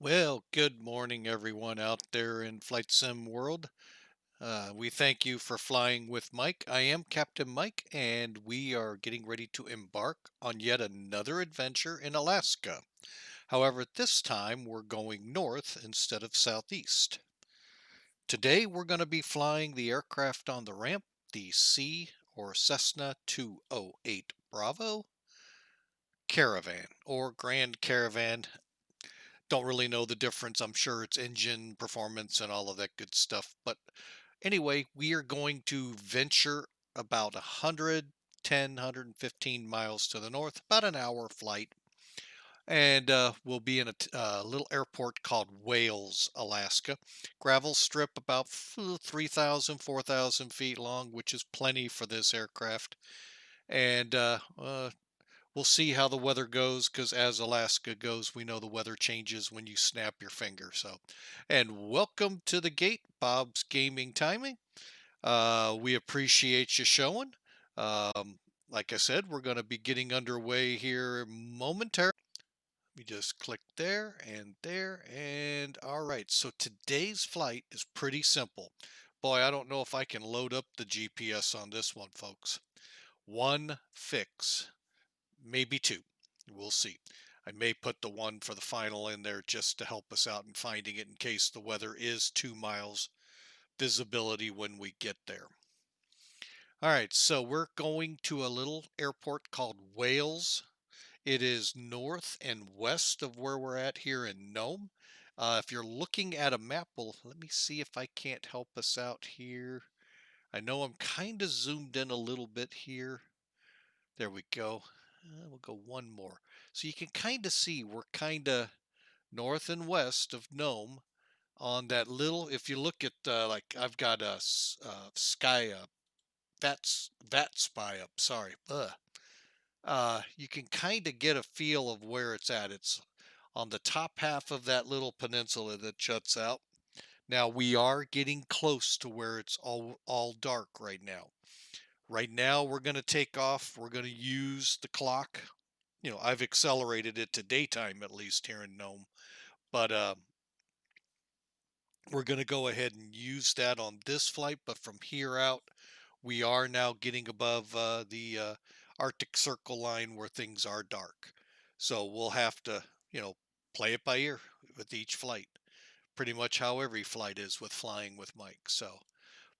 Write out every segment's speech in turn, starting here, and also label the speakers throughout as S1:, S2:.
S1: Well, good morning, everyone out there in Flight Sim world. We thank you for flying with Mike. I am Captain Mike, and we are getting ready to embark on yet another adventure in Alaska. However, this time we're going north instead of southeast. Today we're going to be flying the aircraft on the ramp, the C or Cessna 208 Bravo Caravan or Grand Caravan. Don't really know the difference. I'm sure it's engine performance and all of that good stuff. But anyway, we are going to venture about 110, 115 miles to the north, about an hour flight. And we'll be in a little airport called Wales, Alaska. Gravel strip about 3,000, 4,000 feet long, which is plenty for this aircraft. And we'll see how the weather goes, because as Alaska goes, we know the weather changes when you snap your finger. So, and welcome to the gate, Bob's Gaming Timing. We appreciate you showing. Like I said, we're going to be getting underway here momentarily. We just click there, and all right. So today's flight is pretty simple. Boy, I don't know if I can load up the GPS on this one, folks. One fix. Maybe two. We'll see. I may put the one for the final in there just to help us out in finding it in case the weather is 2 miles visibility when we get there. All right, so we're going to a little airport called Wales. It is north and west of where we're at here in Nome. If you're looking at a map, well, let me see if I can't help us out here. I know I'm kind of zoomed in a little bit here. There we go. We'll go one more. So you can kind of see we're kind of north and west of Nome on that little, if you look at, like I've got a sky up, that spy up, sorry. You can kind of get a feel of where it's at. It's on the top half of that little peninsula that juts out. Now we are getting close to where it's all dark right now. Right now we're going to take off. We're going to use the clock. You know, I've accelerated it to daytime, at least here in Nome, but we're going to go ahead and use that on this flight. But from here out, we are now getting above the Arctic Circle line where things are dark. So we'll have to, play it by ear with each flight. Pretty much how every flight is with flying with Mike. So,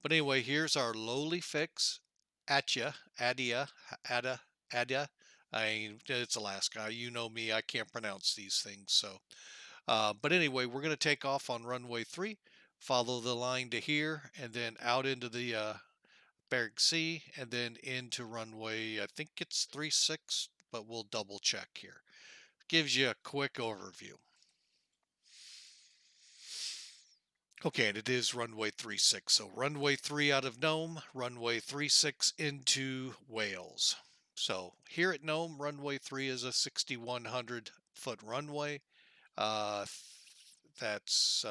S1: but anyway, here's our lowly fix. Adia. It's Alaska. You know me, I can't pronounce these things. So, but anyway, we're going to take off on runway 3, follow the line to here, and then out into the Bering Sea, and then into runway, I think it's 36, but we'll double check here. Gives you a quick overview. Okay, and it is runway 36. So runway 3 out of Nome, runway 36 into Wales. So here at Nome, runway 3 is a 6,100 foot runway. That's,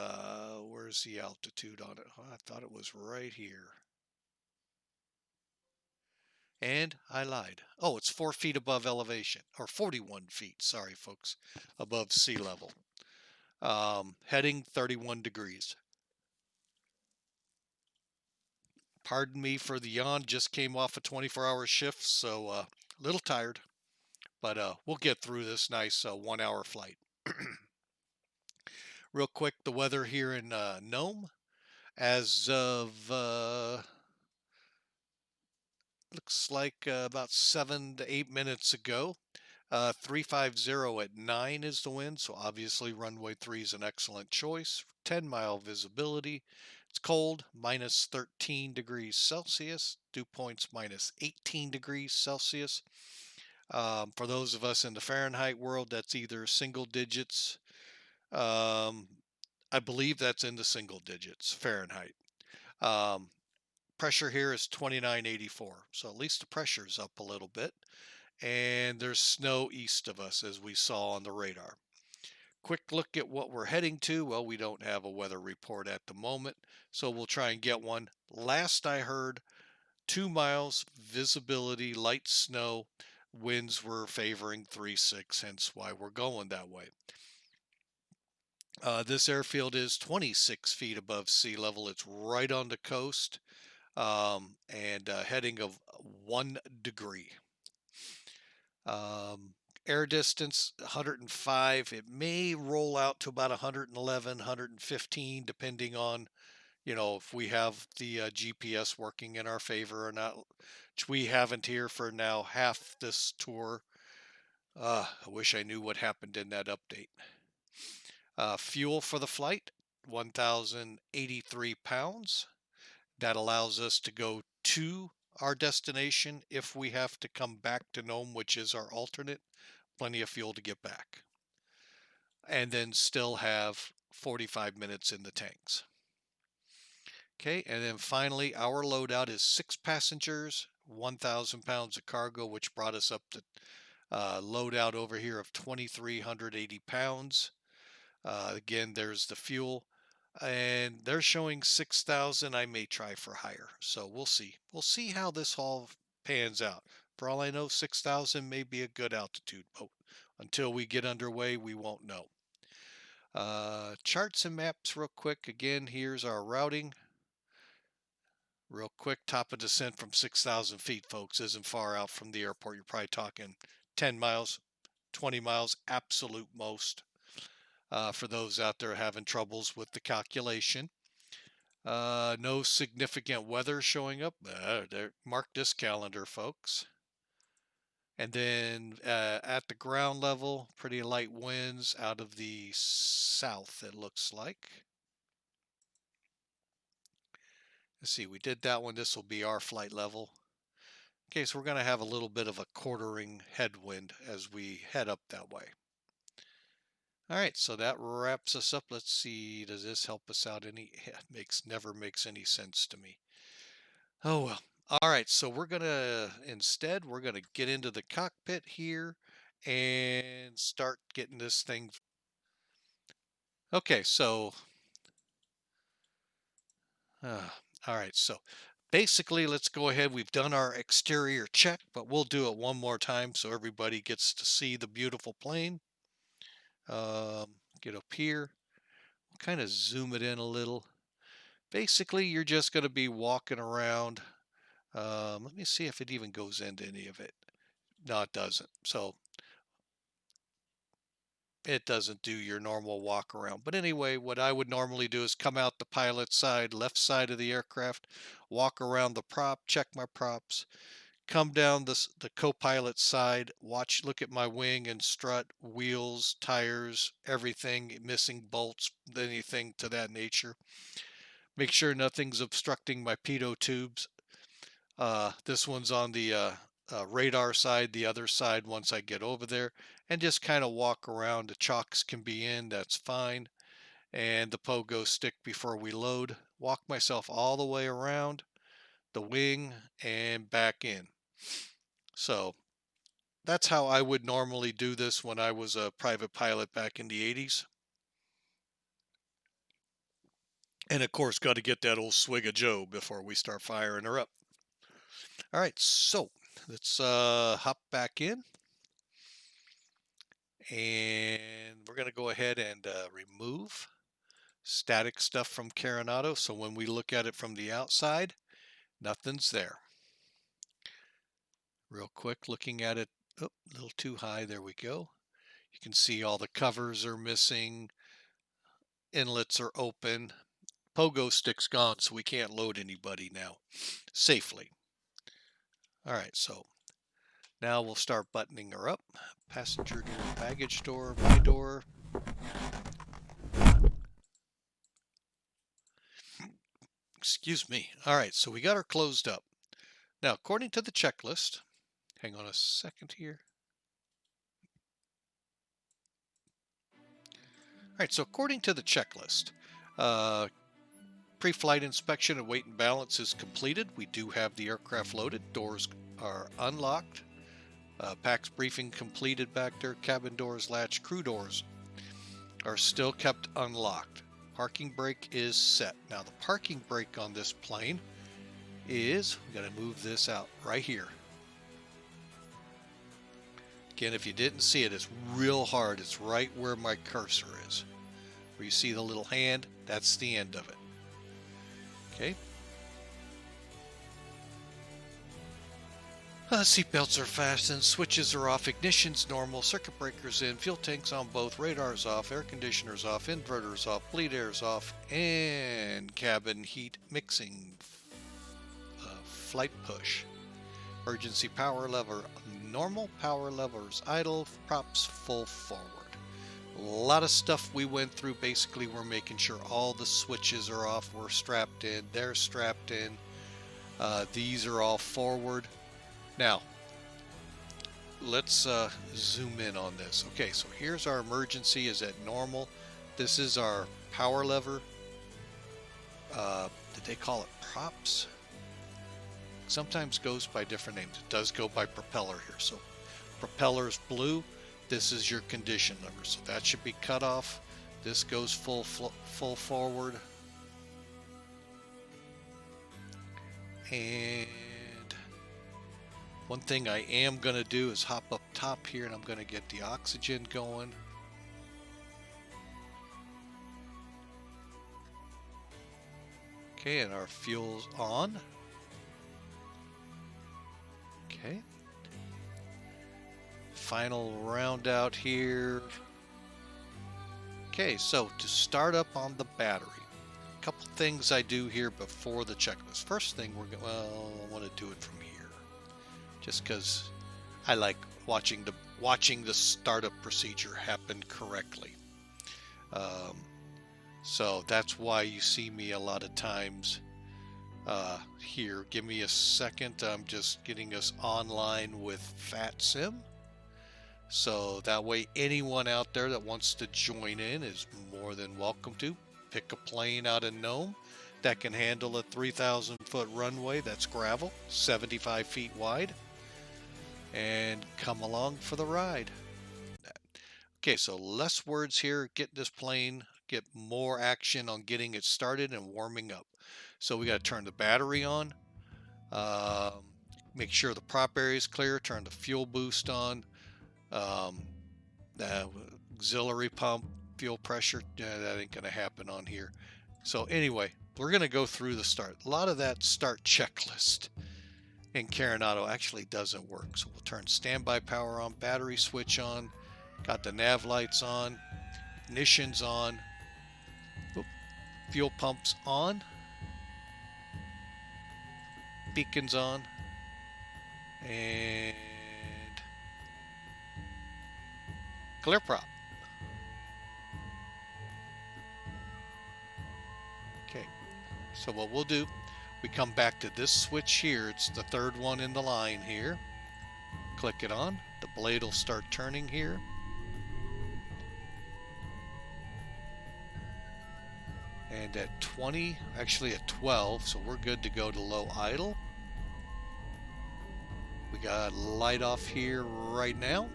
S1: where's the altitude on it? Oh, I thought it was right here. And I lied. Oh, it's 4 feet above elevation, or 41 feet, sorry folks, above sea level. Heading 31 degrees. Pardon me for the yawn, just came off a 24-hour shift, so a little tired, but we'll get through this nice 1 hour flight. Real quick, the weather here in Nome as of looks like about 7 to 8 minutes ago. 350 at 9 is the wind, so obviously runway 3 is an excellent choice. 10-mile visibility. It's cold, minus 13 degrees Celsius. Dew points minus 18 degrees Celsius. For those of us in the Fahrenheit world, that's either single digits. I believe that's in the single digits Fahrenheit. Pressure here is 2984, so at least the pressure is up a little bit. And there's snow east of us, as we saw on the radar. Quick look at what we're heading to. Well, we don't have a weather report at the moment, so we'll try and get one. Last I heard, 2 miles visibility, light snow, winds were favoring 3-6, hence why we're going that way. This airfield is 26 feet above sea level. It's right on the coast, and heading of 1 degree. Air distance 105. It may roll out to about 111, 115, depending on, if we have the GPS working in our favor or not, which we haven't here for now half this tour. I wish I knew what happened in that update. Fuel for the flight, 1,083 pounds. That allows us to go to our destination if we have to come back to Nome, which is our alternate. Plenty of fuel to get back. And then still have 45 minutes in the tanks. Okay, and then finally, our loadout is 6 passengers, 1,000 pounds of cargo, which brought us up to loadout over here of 2,380 pounds. Again, there's the fuel, and they're showing 6,000. I may try for higher, so we'll see. We'll see how this all pans out. For all I know, 6,000 may be a good altitude, but until we get underway, we won't know. Charts and maps real quick. Again, here's our routing. Real quick, top of descent from 6,000 feet, folks, isn't far out from the airport. You're probably talking 10 miles, 20 miles, absolute most. For those out there having troubles with the calculation. No significant weather showing up. Mark this calendar, folks. And then at the ground level, pretty light winds out of the south, it looks like. Let's see, we did that one. This will be our flight level. Okay, so we're going to have a little bit of a quartering headwind as we head up that way. All right, so that wraps us up. Let's see, does this help us out any? It never makes any sense to me. Oh well. All right, so we're gonna get into the cockpit here and start getting this thing. Okay, so all right, so basically let's go ahead. We've done our exterior check, but we'll do it one more time so everybody gets to see the beautiful plane. Get up here, kind of zoom it in a little. Basically, you're just going to be walking around. Let me see if it even goes into any of it. No, it doesn't. So it doesn't do your normal walk around. But anyway, what I would normally do is come out the pilot side, left side of the aircraft, walk around the prop, check my props, come down the co-pilot side, look at my wing and strut, wheels, tires, everything, missing bolts, anything to that nature. Make sure nothing's obstructing my pitot tubes. This one's on the radar side, the other side once I get over there, and just kind of walk around. The chocks can be in, that's fine. And the pogo stick before we load. Walk myself all the way around the wing and back in. So that's how I would normally do this when I was a private pilot back in the 80s. And of course, got to get that old swig of Joe before we start firing her up. All right, so let's hop back in. And we're going to go ahead and remove static stuff from Carenado. So when we look at it from the outside, Nothing's there. Real quick, looking at it, oh, a little too high. There we go. You can see all the covers are missing. Inlets are open. Pogo stick's gone, so we can't load anybody now safely. All right, so now we'll start buttoning her up. Passenger door, baggage door, my door. Excuse me. All right, so we got her closed up. Now, according to the checklist, hang on a second here. All right, so according to the checklist, pre-flight inspection and weight and balance is completed. We do have the aircraft loaded. Doors are unlocked. PAX briefing completed back there. Cabin doors latched. Crew doors are still kept unlocked. Parking brake is set. Now the parking brake on this plane is, we got to move this out right here. Again, if you didn't see it, it's real hard. It's right where my cursor is. Where you see the little hand, that's the end of it. Okay. Seatbelts are fastened, switches are off, ignition's normal, circuit breakers in, fuel tanks on both, radars off, air conditioners off, inverters off, bleed air's off, and cabin heat mixing, flight push. Emergency power lever normal, power levers idle, props full forward. A lot of stuff we went through. Basically, we're making sure all the switches are off, we're strapped in, they're strapped in. These are all forward. Now, let's zoom in on this. Okay, so here's our emergency is at normal. This is our power lever. Did they call it props? Sometimes goes by different names. It does go by propeller here. So propeller's blue. This is your condition lever. So that should be cut off. This goes full forward. And one thing I am going to do is hop up top here, and I'm going to get the oxygen going. Okay, and our fuel's on. Okay. Final round out here. Okay, so to start up on the battery, a couple things I do here before the checklist. First thing, I want to do it from here. Just because I like watching the startup procedure happen correctly. So that's why you see me a lot of times here. Give me a second. I'm just getting us online with FatSim. So that way anyone out there that wants to join in is more than welcome to. Pick a plane out of Nome that can handle a 3,000 foot runway that's gravel, 75 feet wide, and come along for the ride. Okay, so less words here. Get this plane, get more action on getting it started and warming up. So we got to turn the battery on, make sure the prop area is clear, turn the fuel boost on, the auxiliary pump, fuel pressure, that ain't going to happen on here. So anyway, we're going to go through the start. A lot of that start checklist in Coronado actually doesn't work. So we'll turn standby power on, battery switch on, got the nav lights on, ignition's on, fuel pumps on, beacons on, and clear prop. Okay, so what we'll do, we come back to this switch here. It's the third one in the line here. Click it on. The blade will start turning here. And at 20, actually at 12, so we're good to go to low idle. We got light off here right now.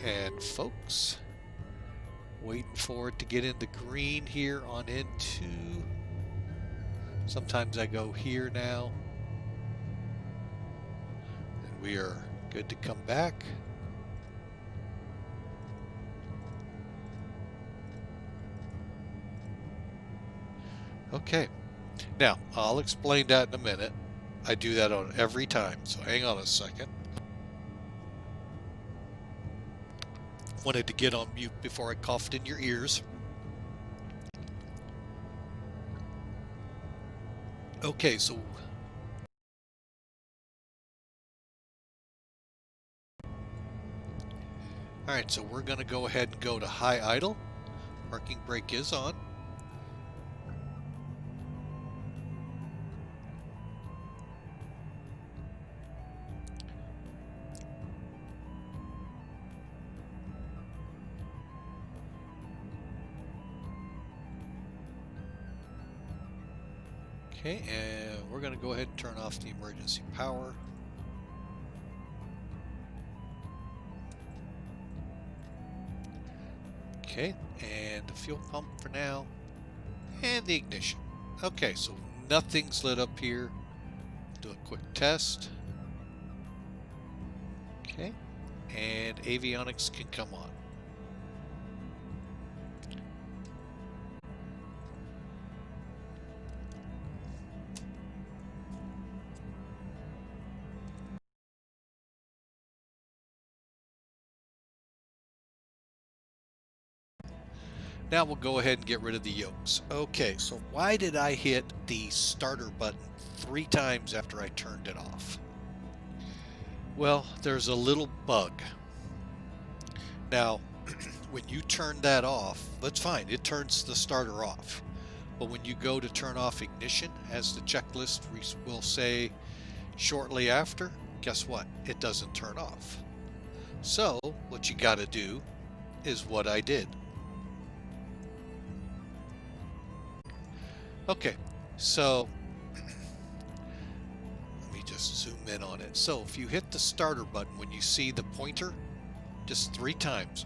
S1: And folks, waiting for it to get into green here on into. Sometimes I go here now. And we are good to come back. Okay, Now, I'll explain that in a minute. I do that on every time, so hang on a second. Wanted to get on mute before I coughed in your ears. Okay, so alright, so we're going to go ahead and go to high idle. Parking brake is on. Okay, and we're going to go ahead and turn off the emergency power. Okay, and the fuel pump for now, and the ignition. Okay, so nothing's lit up here. Do a quick test. Okay, and avionics can come on. Now we'll go ahead and get rid of the yokes. Okay, so why did I hit the starter button 3 times after I turned it off? Well, there's a little bug. Now, when you turn that off, that's fine. It turns the starter off. But when you go to turn off ignition, as the checklist will say shortly after, guess what? It doesn't turn off. So what you got to do is what I did. Okay, so let me just zoom in on it. So if you hit the starter button when you see the pointer, just 3 times.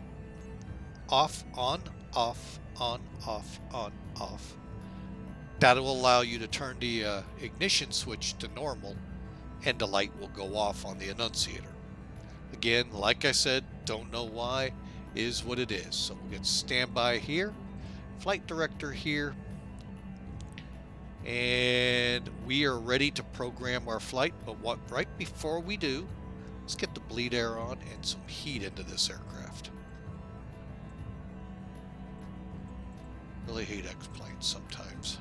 S1: Off, on, off, on, off, on, off. That'll allow you to turn the ignition switch to normal, and the light will go off on the annunciator. Again, like I said, don't know why, is what it is. So we'll get standby here, flight director here, and we are ready to program our flight. But right before we do, let's get the bleed air on and some heat into this aircraft. Really hate X-planes sometimes.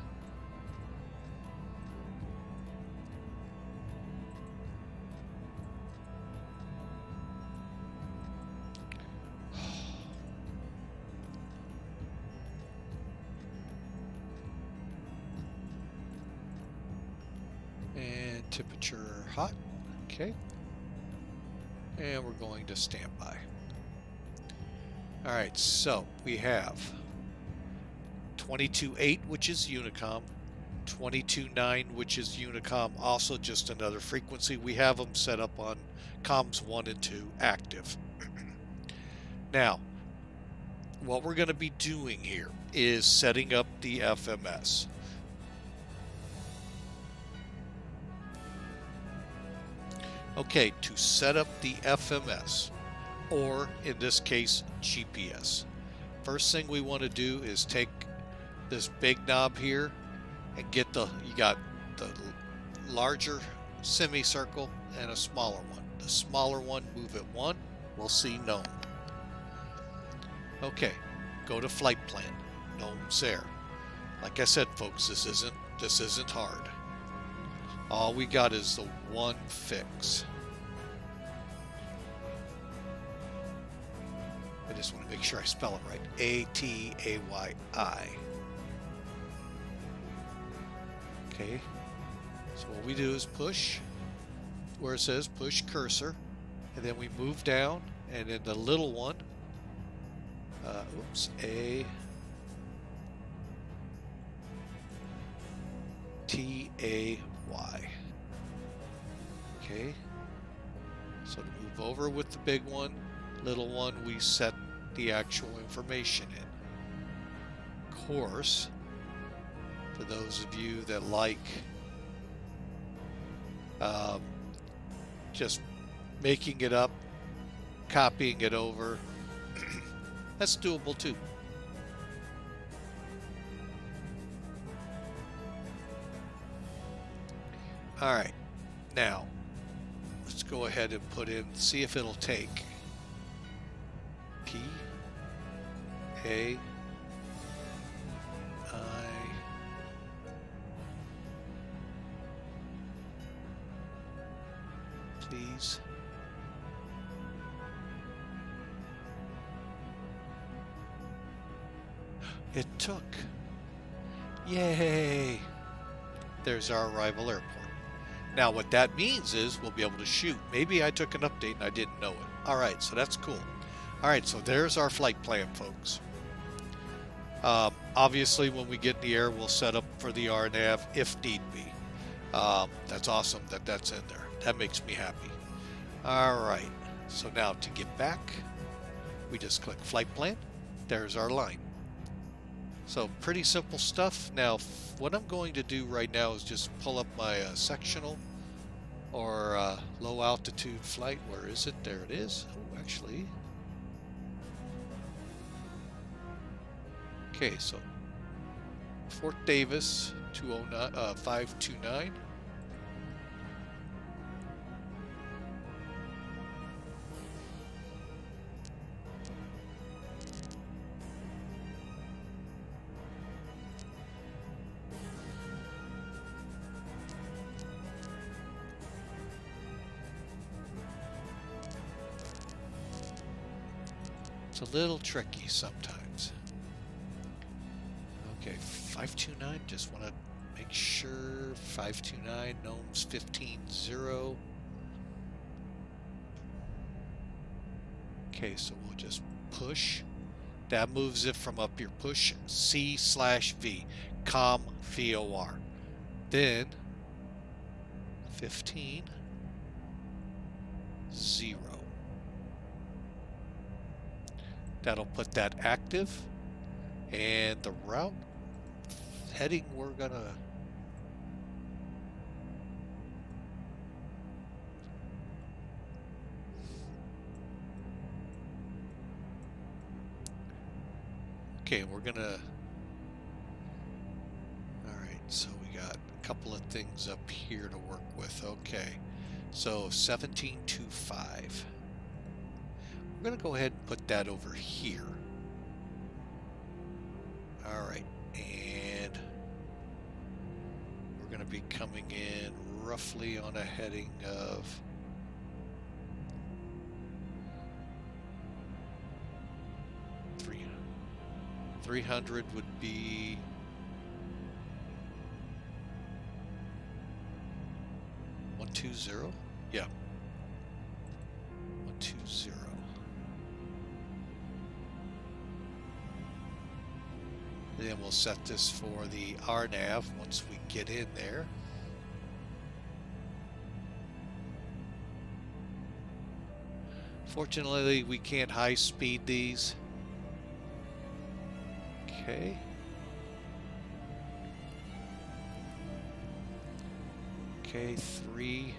S1: And temperature hot. Okay. And we're going to standby. Alright, so we have 22.8, which is Unicom, 22.9, which is Unicom, also just another frequency. We have them set up on comms 1 and 2 active. Now, what we're going to be doing here is setting up the FMS. Okay, to set up the FMS, or in this case, GPS, first thing we want to do is take this big knob here and get you got the larger semicircle and a smaller one. The smaller one, move it 1, we'll see gnome. Okay, go to flight plan, gnome's there. Like I said, folks, this isn't hard. All we got is the one fix. I just want to make sure I spell it right. A-T-A-Y-I. Okay. So what we do is push where it says push cursor, and then we move down, and then the little one, A-T-A-Y. Okay. So to move over with the big one, little one, we set the actual information in. Of course, for those of you that like just making it up, copying it over, that's doable too. All right, now let's go ahead and put in, see if it'll take P A I please. It took. Yay! There's our arrival airport. Now what that means is we'll be able to shoot. Maybe I took an update and I didn't know it. Alright, so that's cool. Alright, so there's our flight plan, folks. Obviously when we get in the air we'll set up for the RNAV if need be. That's awesome that that's in there. That makes me happy. Alright, so now to get back, we just click flight plan. There's our line. So pretty simple stuff. Now what I'm going to do right now is just pull up my sectional or low altitude flight. Where is it? There it is. Oh, actually. Okay, so Fort Davis 529. It's a little tricky sometimes. Okay, 529, just want to make sure. 529, gnomes 15-0. Okay, so we'll just push. That moves it from up here. Push C/V, COM VOR. Then 15, 0. That'll put that active, and the route heading we're gonna we're gonna alright, so we got a couple of things up here to work with. Okay, so 1725. We're going to go ahead and put that over here. Alright, and we're going to be coming in roughly on a heading of 300 would be 120. Yeah, 120. Then we'll set this for the RNAV once we get in there. Fortunately, we can't high speed these. Okay. Okay, 3.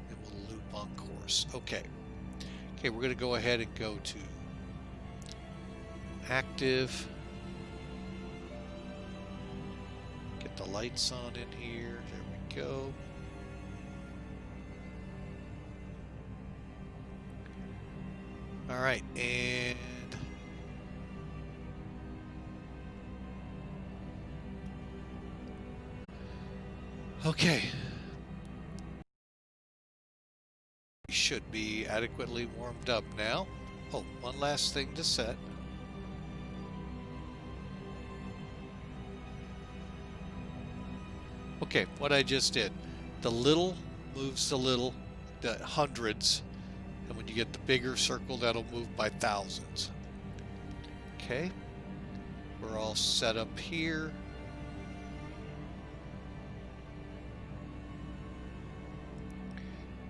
S1: And we'll loop on course. Okay. Okay, we're going to go ahead and go to active. Get the lights on in here. There we go. All right, and okay. We should be adequately warmed up now. Oh, one last thing to set. Okay, what I just did. The little moves the little, the hundreds, and when you get the bigger circle, that'll move by thousands. Okay, we're all set up here.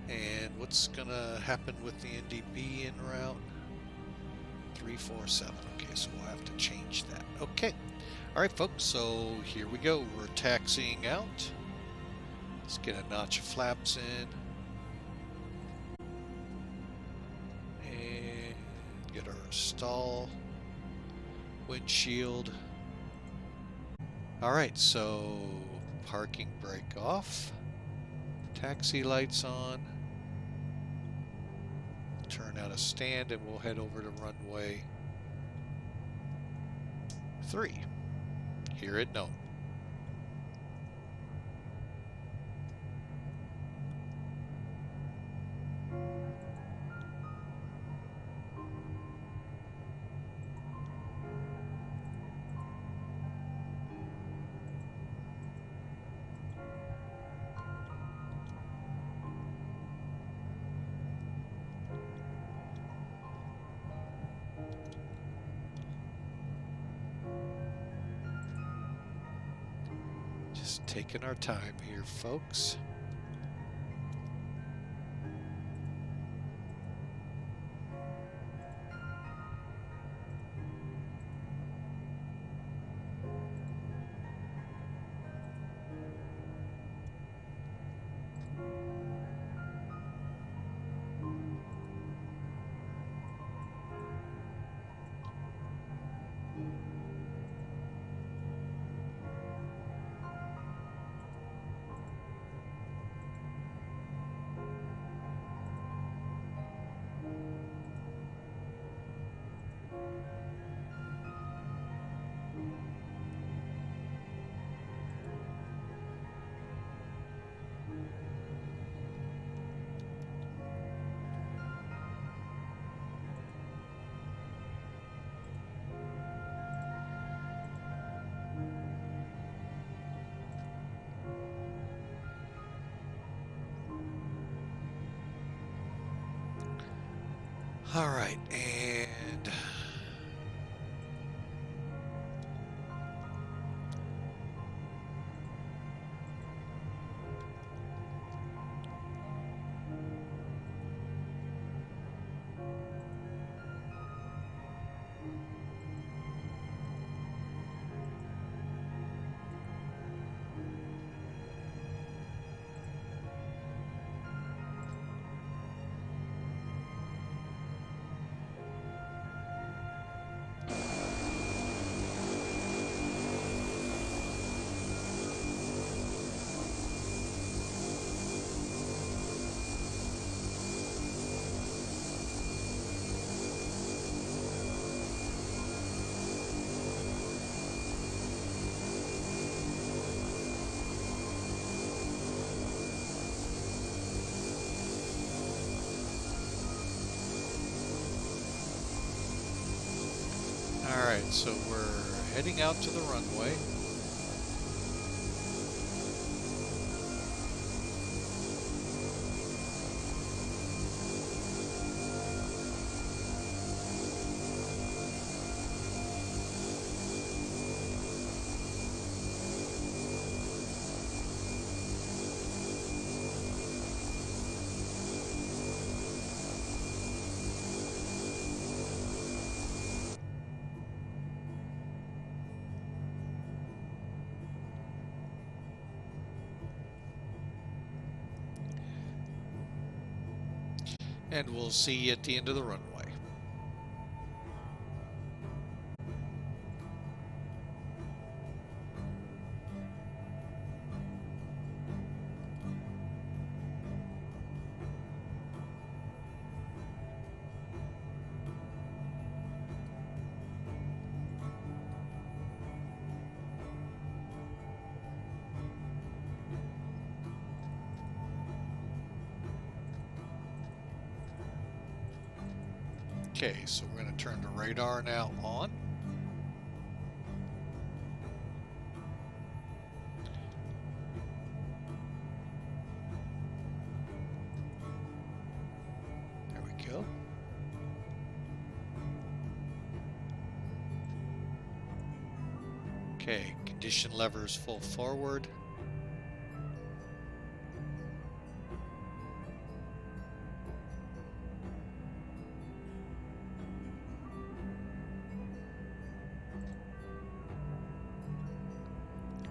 S1: And what's gonna happen with the NDB en route? 347. Okay, so we'll have to change that. Okay. All right, folks, so here we go. We're taxiing out. Let's get a notch of flaps in. And get our stall windshield. All right, so Parking brake off. Taxi lights on. Turn out a stand and we'll head over to runway 3 here at Nome. Just taking our time here, folks. All right, and all right, so we're heading out to the runway. And we'll see you at the end of the runway. Okay, so we're going to turn the radar now on. There we go. Okay, condition levers full forward.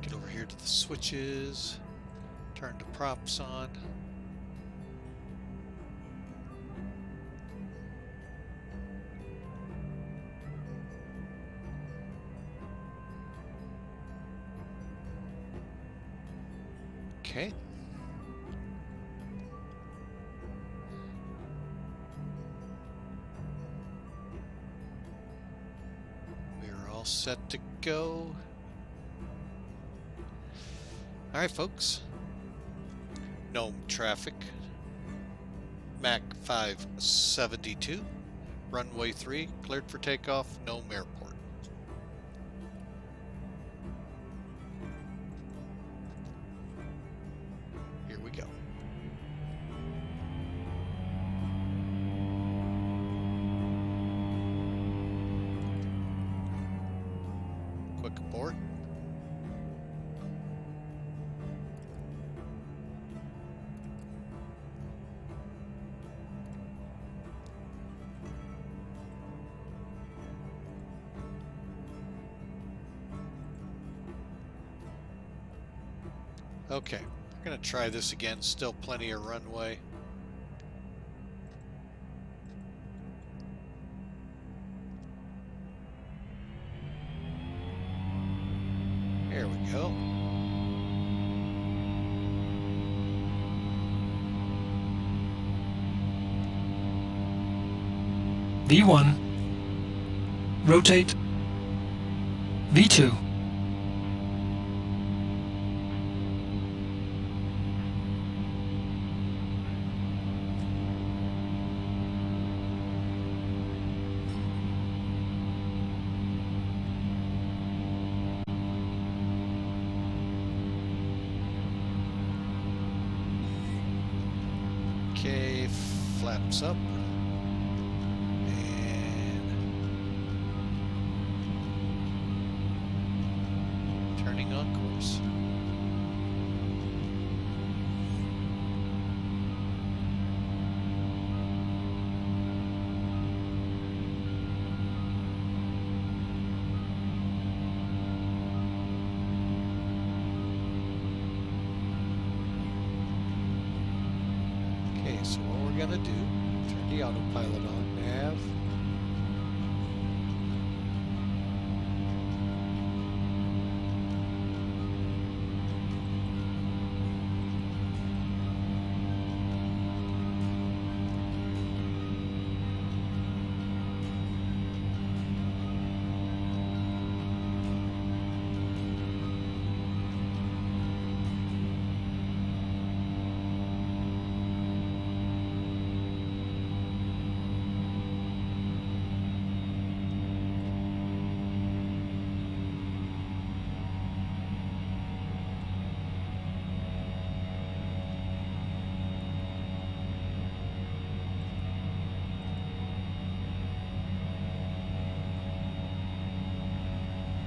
S1: Get over here to the switches, turn the props on. Okay. We're all set to go. All right, folks. Gnome traffic. Mach 572. Runway 3, cleared for takeoff, Gnome Airport. Here we go. Quick abort. Okay, we're going to try this again. Still plenty of runway. There we go.
S2: V1. Rotate. V2.
S1: Okay, flaps up. And turning on course. Okay, so what we're gonna do, turn the autopilot on, nav.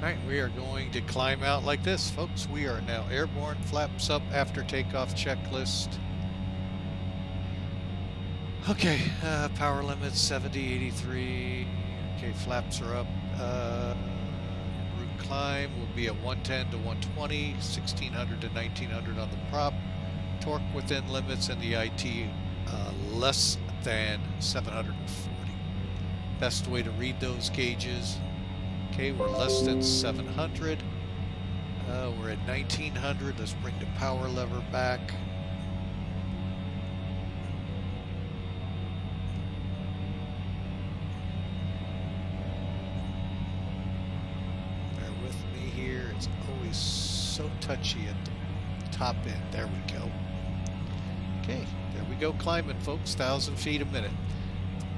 S1: All right, we are going to climb out like this, folks. We are now airborne, flaps up after takeoff checklist. Okay, power limits 70, 83. Okay, flaps are up. Route climb will be at 110 to 120, 1600 to 1900 on the prop. Torque within limits and the IT less than 740. Best way to read those gauges. Okay, we're less than 700. We're at 1900. Let's bring the power lever back. Bear with me here. It's always so touchy at the top end. There we go. Okay, there we go climbing, folks. 1,000 feet a minute.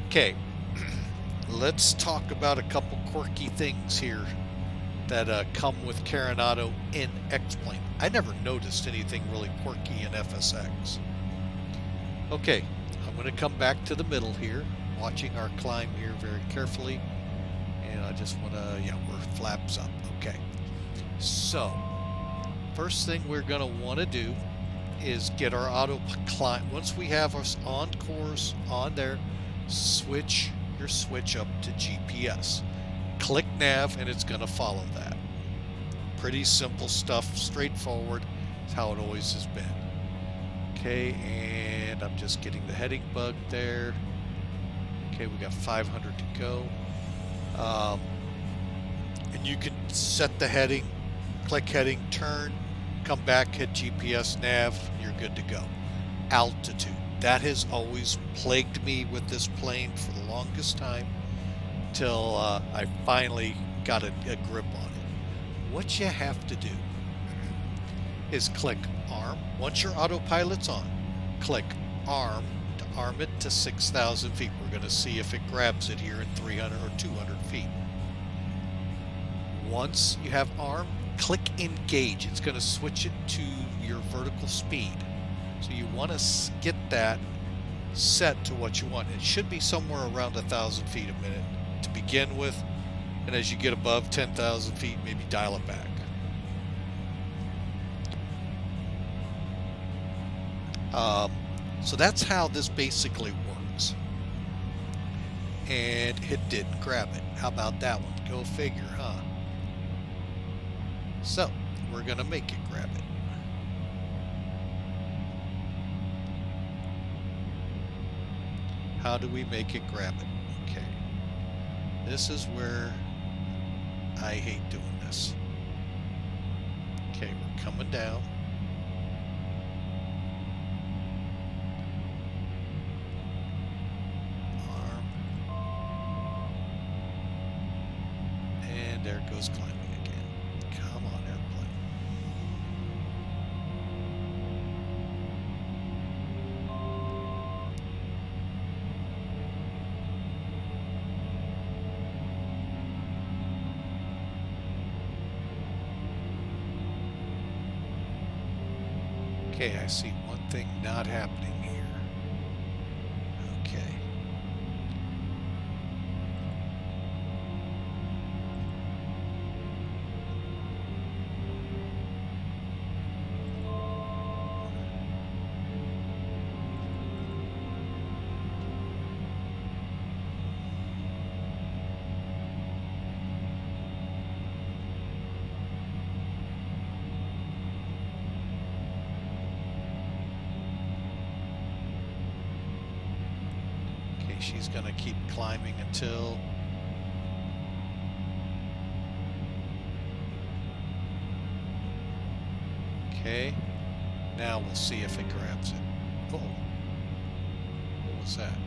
S1: Okay. Let's talk about a couple quirky things here that come with Carenado in X-Plane. I never noticed anything really quirky in FSX. Okay, I'm going to come back to the middle here, watching our climb here very carefully. And I just want to, yeah, we're flaps up. Okay. So, first thing we're going to want to do is get our auto climb. Once we have us on course, on there, switch your switch up to GPS. Click nav and it's going to follow that. Pretty simple stuff, straightforward. It's how it always has been. Okay, and I'm just getting the heading bug there. Okay, we got 500 to go. And you can set the heading, click heading, turn, come back, hit GPS nav, you're good to go. Altitude. That has always plagued me with this plane for the longest time till I finally got a grip on it. What you have to do is click arm. Once your autopilot's on, click arm to arm it to 6,000 feet. We're going to see if it grabs it here in 300 or 200 feet. Once you have arm, click engage. It's going to switch it to your vertical speed. So you want to get that set to what you want. It should be somewhere around 1,000 feet a minute to begin with. And as you get above 10,000 feet, maybe dial it back. So that's how this basically works. And it didn't grab it. How about that one? Go figure, huh? So we're going to make it grab it. How do we make it grab it? Okay. This is where I hate doing this. Okay, we're coming down. There it goes climbing again. Come on, airplane. Okay, I see one thing not happening here. Okay. She's going to keep climbing until okay. Now we'll see if it grabs it. Oh, what was that?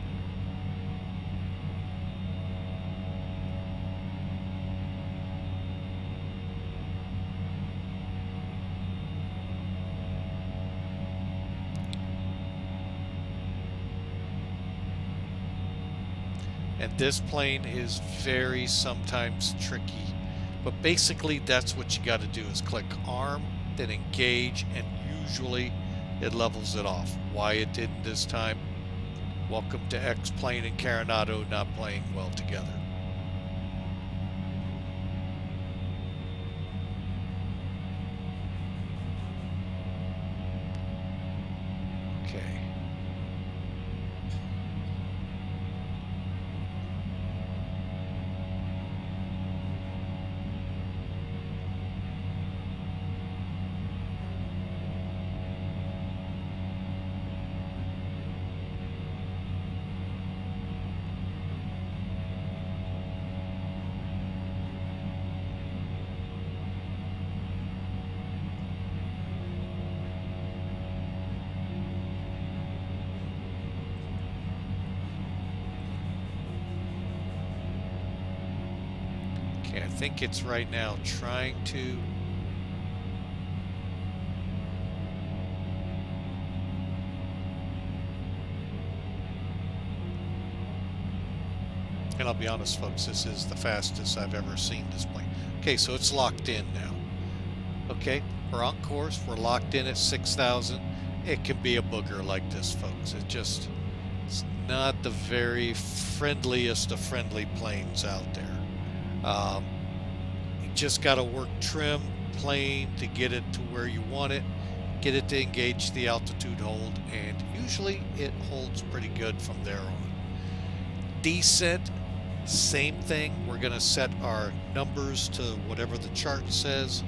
S1: And this plane is very sometimes tricky, but basically that's what you got to do is click arm, then engage, and usually it levels it off. Why it didn't this time? Welcome to X-Plane and Carenado not playing well together. Okay. I think it's right now trying to and I'll be honest folks, this is the fastest I've ever seen this plane. Okay, so it's locked in now. Okay, we're on course, we're locked in at 6,000. It can be a booger like this folks. It's not the very friendliest of friendly planes out there. You just got to work trim plane to get it to where you want it, get it to engage the altitude hold, and usually it holds pretty good from there on. Descent, same thing. We're going to set our numbers to whatever the chart says,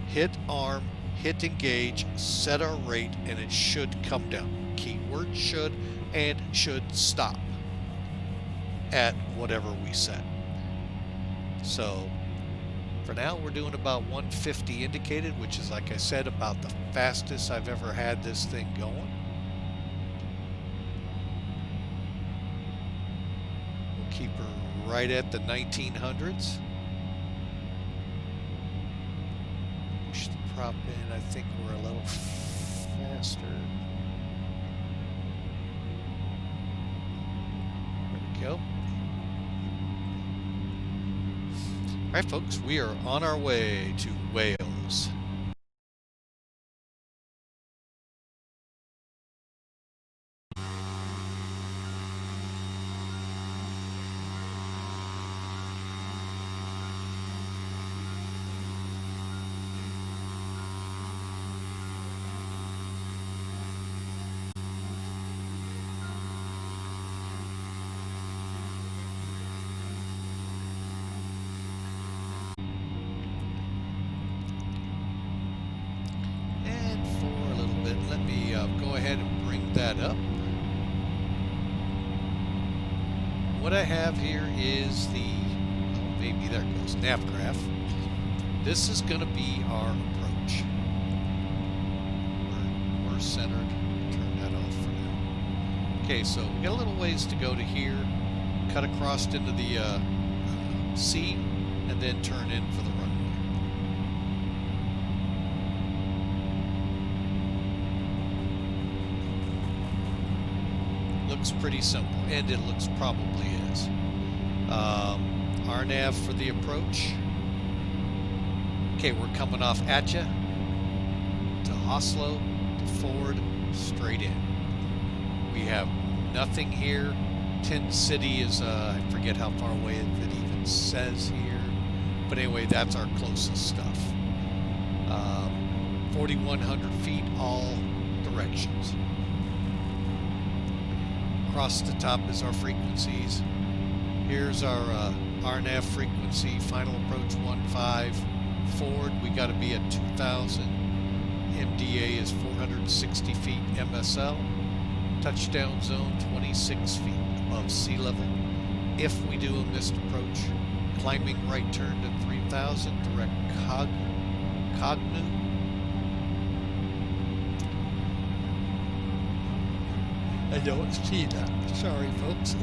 S1: hit arm, hit engage, set our rate, and it should come down. Keyword should, and should stop at whatever we set. So For now, we're doing about 150 indicated, which is, like I said, about the fastest I've ever had this thing going. We'll keep her right at the 1900s. Push the prop in. I think we're a little faster. There we go. All right, folks, we are on our way to Wales. Go ahead and bring that up. What I have here is the, oh, maybe there it goes, nav graph. This is going to be our approach. We're centered. Turn that off for now. Okay, so we got a little ways to go to here. Cut across into the sea, and then turn in for the runway. Looks pretty simple, and it looks probably is. RNAV for the approach. Okay, we're coming off Atja to Oslo to Ford, straight in. We have nothing here. Tent City is, I forget how far away it even says here. But anyway, that's our closest stuff. 4,100 feet, all directions. Across the top is our frequencies. Here's our RNAV frequency, final approach 15. Ford, we got to be at 2,000. MDA is 460 feet MSL. Touchdown zone 26 feet above sea level. If we do a missed approach, climbing right turn to 3,000, direct Cognu. I don't see that. Sorry, folks.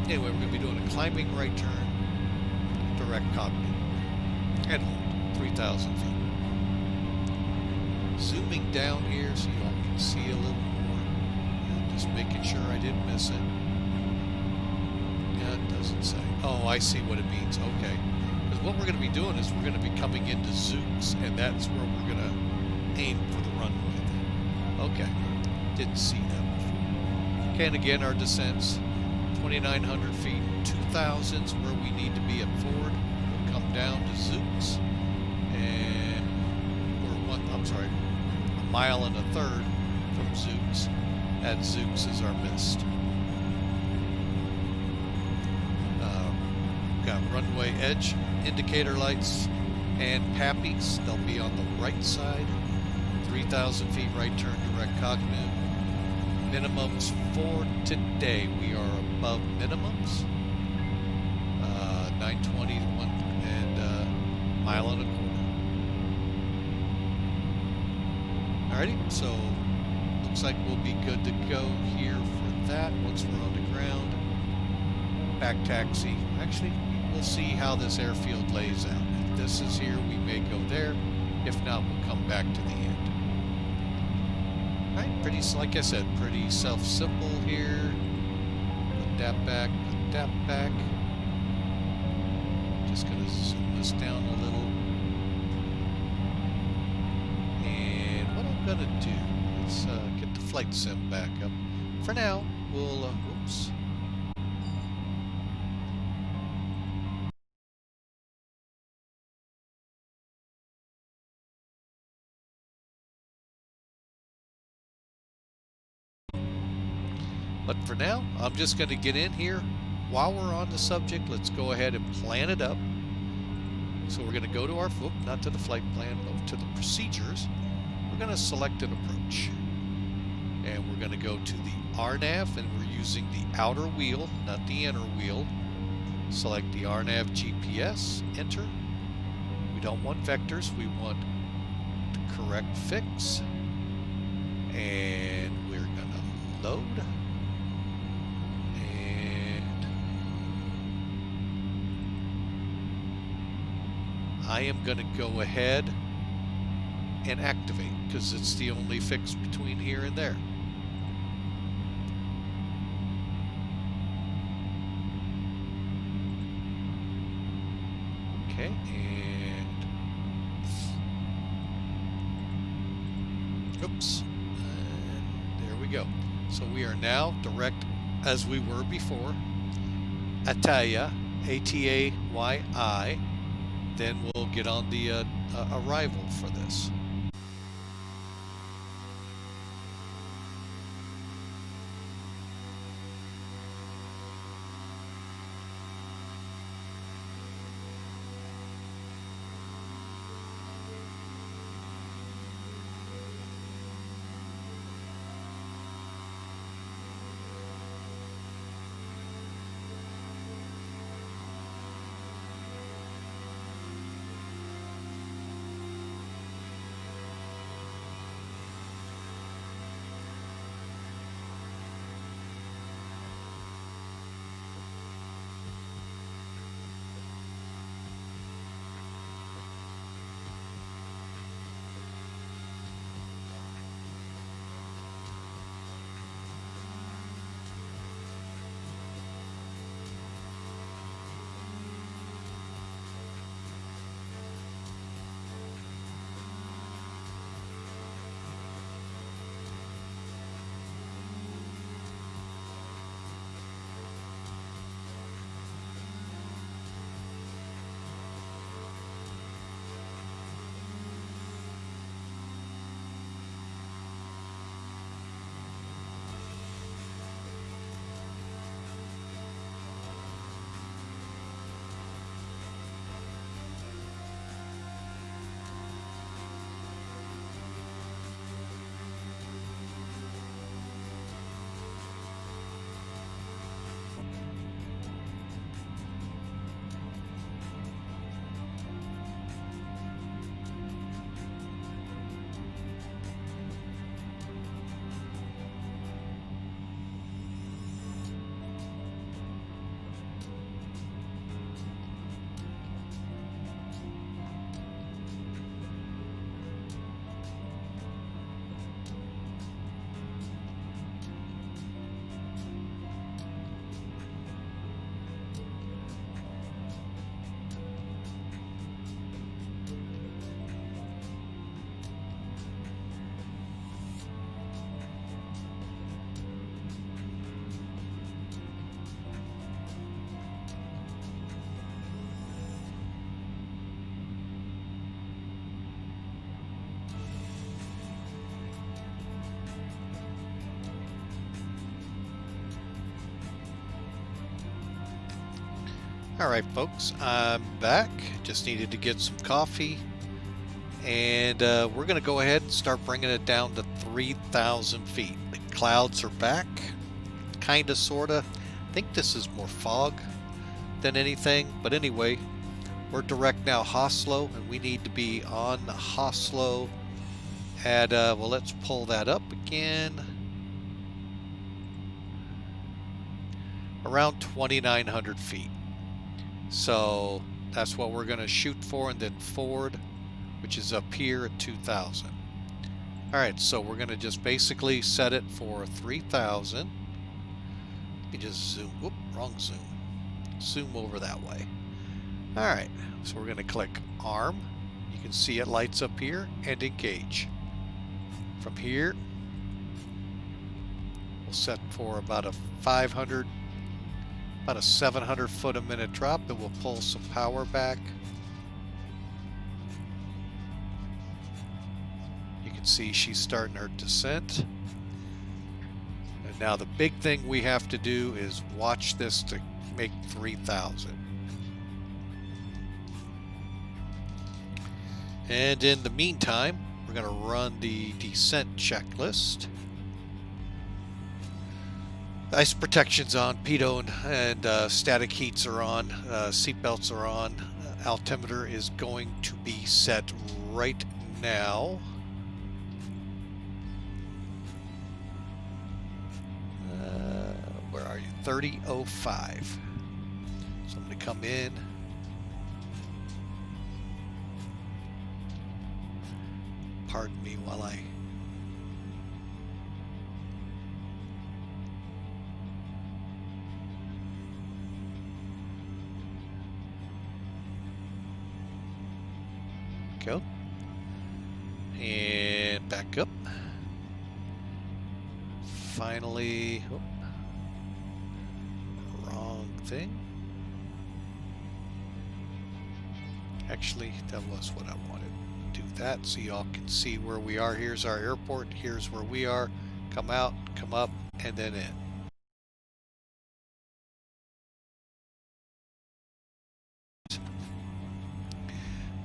S1: Anyway, we're going to be doing a climbing right turn, direct Cognu, and hold 3,000 feet. Zooming down here so you all can see a little more. And just making sure I didn't miss it. Yeah, it doesn't say. Oh, I see what it means. Okay. Because what we're going to be doing is we're going to be coming into Zooks, and that's where we're going to aim for the runway. Okay. Didn't see that. Okay, and again, our descents, 2,900 feet, 2,000's where we need to be at Ford. We'll come down to Zooks, and a mile and a third from Zooks. At Zooks is our mist. Got runway edge, indicator lights, and PAPIs. They'll be on the right side. 3,000 feet, right turn, direct Cognu. Minimums for today. We are above minimums. 920 and a mile and a quarter. Alrighty, so looks like we'll be good to go here for that once we're on the ground. Back taxi. Actually, we'll see how this airfield lays out. If this is here, we may go there. If not, we'll come back to the end. Alright, pretty, like I said, pretty self-simple here. Put that back, put that back. Just gonna zoom this down a little. And what I'm gonna do is get the flight sim back up. For now, we'll, whoops. But for now, I'm just going to get in here. While we're on the subject, let's go ahead and plan it up. So we're going to go to our, not to the flight plan, but to the procedures. We're going to select an approach. And we're going to go to the RNAV, and we're using the outer wheel, not the inner wheel. Select the RNAV GPS, enter. We don't want vectors, we want the correct fix. And we're gonna load. And I am gonna go ahead and activate because it's the only fix between here and there. Okay, and oops, there we go. So we are now direct as we were before. Ataya, A-T-A-Y-I. Then we'll get on the arrival for this. All right, folks, I'm back. Just needed to get some coffee. And we're going to go ahead and start bringing it down to 3,000 feet. The clouds are back, kind of, sort of. I think this is more fog than anything. But anyway, we're direct now Hoslo, and we need to be on Hoslo at, well, let's pull that up again. Around 2,900 feet. So that's what we're going to shoot for, and then forward, which is up here at 2,000. All right, so we're going to just basically set it for 3,000. You just zoom, whoop, wrong zoom. Zoom over that way. All right, so we're going to click arm. You can see it lights up here, and engage. From here, we'll set for about a 500, about a 700 foot a minute drop, and we'll pull some power back. You can see she's starting her descent. And now the big thing we have to do is watch this to make 3,000. And in the meantime, we're going to run the descent checklist. Ice protection's on, pitot and static heats are on, seat belts are on. altimeter is going to be set right now. Where are you? 30:05. So I'm going to come in. Pardon me while I go. And back up. Finally, oh, wrong thing. Actually, that was what I wanted. Do that so y'all can see where we are. Here's our airport. Here's where we are. Come out, come up, and then in.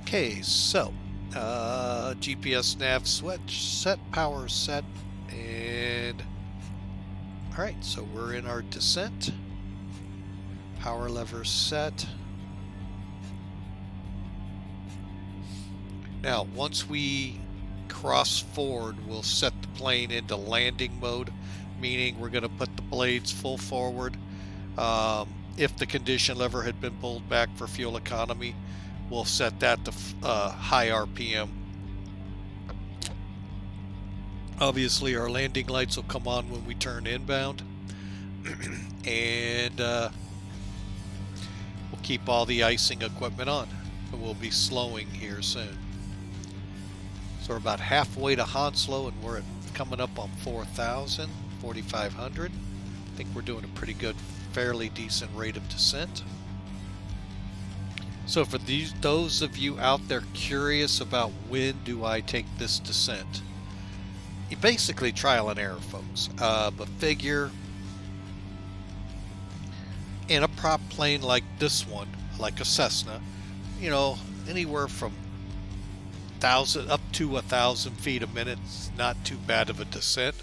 S1: Okay, so GPS nav switch set, power set, and all right, so we're in our descent. Power lever set. Now, once we cross forward, we'll set the plane into landing mode, meaning we're going to put the blades full forward. If the condition lever had been pulled back for fuel economy, we'll set that to high RPM. Obviously, our landing lights will come on when we turn inbound, and we'll keep all the icing equipment on, and we'll be slowing here soon. So we're about halfway to Hounslow, and we're coming up on 4,000, 4,500. I think we're doing a pretty good, fairly decent rate of descent. So for those of you out there curious about when do I take this descent, you basically trial and error, folks. But figure in a prop plane like this one, like a Cessna, you know, anywhere from 1,000 up to 1,000 feet a minute is not too bad of a descent.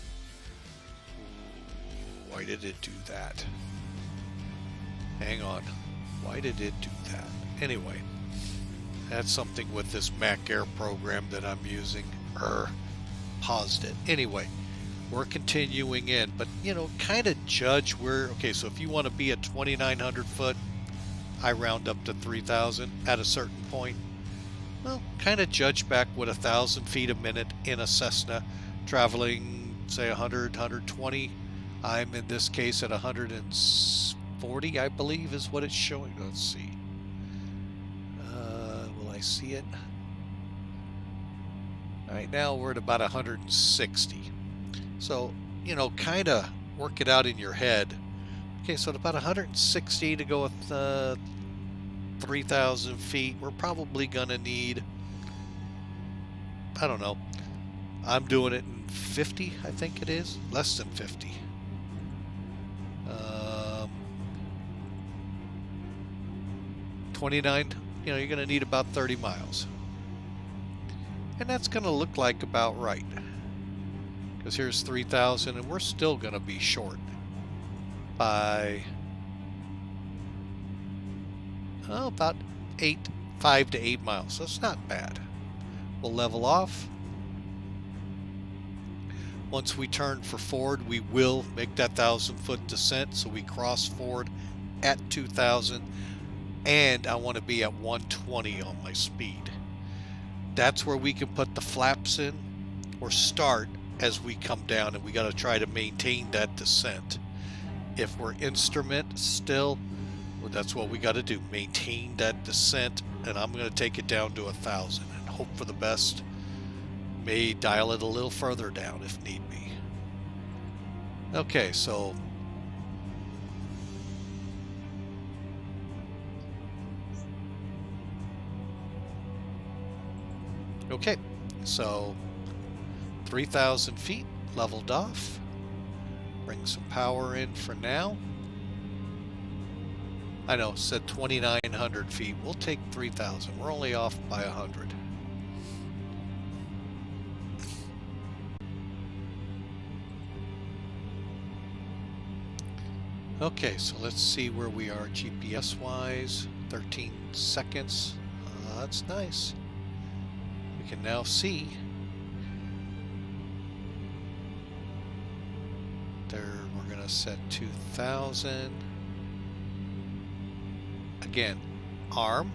S1: Why did it do that? Hang on. Why did it do that? Anyway, that's something with this Mac Air program that I'm using. Paused it. Anyway, we're continuing in, but you know, kind of judge where. Okay, so if you want to be at 2,900 foot, I round up to 3,000 at a certain point. Well, kind of judge back with 1,000 feet a minute in a Cessna, traveling say 100, 120. I'm in this case at 140, I believe, is what it's showing. Let's see. Will I see it? All right, now we're at about 160. So, you know, kind of work it out in your head. Okay, so at about 160 to go with 3,000 feet, we're probably gonna need, I don't know, I'm doing it in 50, I think it is, less than 50. 29, you know, you're gonna need about 30 miles. And that's gonna look like about right. Because here's 3,000 and we're still gonna be short by about 5 to 8 miles. So it's not bad. We'll level off. Once we turn for forward, we will make that 1,000-foot descent. So we cross forward at 2,000, and I want to be at 120 on my speed. That's where we can put the flaps in or start as we come down, and we got to try to maintain that descent. If we're instrument still, well, that's what we got to do, maintain that descent, and I'm going to take it down to 1,000 and hope for the best. May dial it a little further down if need be. Okay, so okay, so 3,000 feet leveled off. Bring some power in for now. I know, said 2,900 feet. We'll take 3,000. We're only off by 100. Okay, so let's see where we are GPS-wise. 13 seconds. That's nice. We can now see there. We're going to set 2000. Again, arm,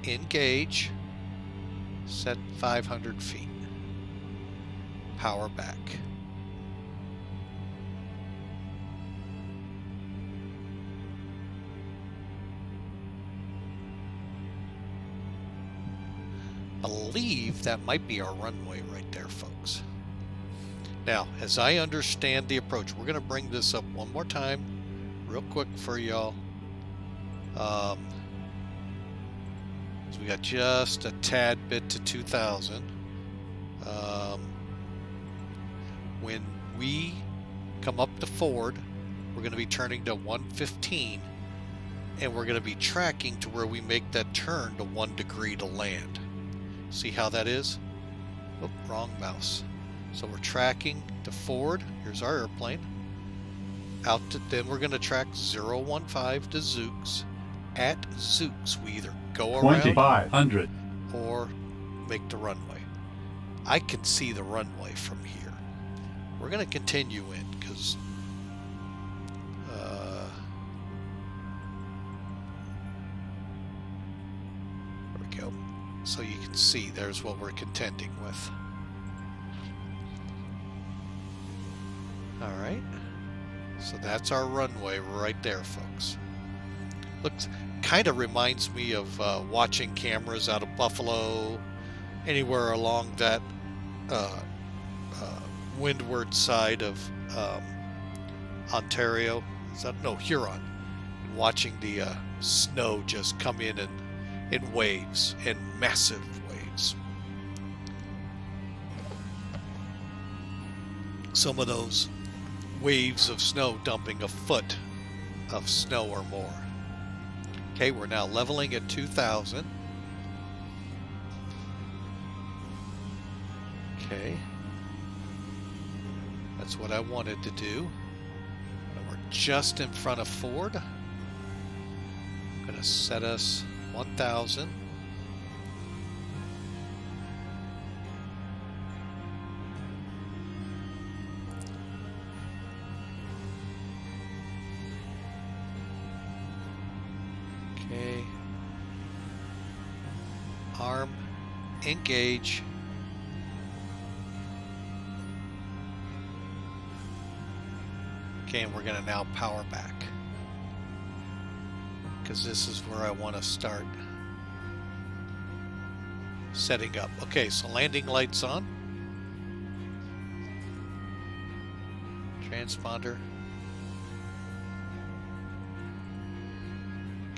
S1: engage, set 500 feet. Power back. I believe that might be our runway right there, folks. Now, as I understand the approach, we're going to bring this up one more time real quick for y'all. So we got just a tad bit to 2000. When we come up to forward, we're going to be turning to 115, and we're going to be tracking to where we make that turn to 1 degree to land. See how that is? Oh, wrong mouse. So we're tracking to forward. Here's our airplane. Out to, then we're going to track 015 to Zooks. At Zooks, we either go around
S3: 2500
S1: or make the runway. I can see the runway from here. We're going to continue in because there we go. So you can see there's what we're contending with. All right. So that's our runway right there, folks. Looks kind of reminds me of watching cameras out of Buffalo, anywhere along that windward side of Ontario. Is that, no, Huron. And watching the snow just come in waves, and massive waves. Some of those waves of snow dumping a foot of snow or more. Okay, we're now leveling at 2000. Okay. That's what I wanted to do. And we're just in front of Ford. I'm going to set us 1000. Okay. Arm, engage. Okay, and we're going to now power back, because this is where I want to start setting up. Okay, so landing lights on. Transponder.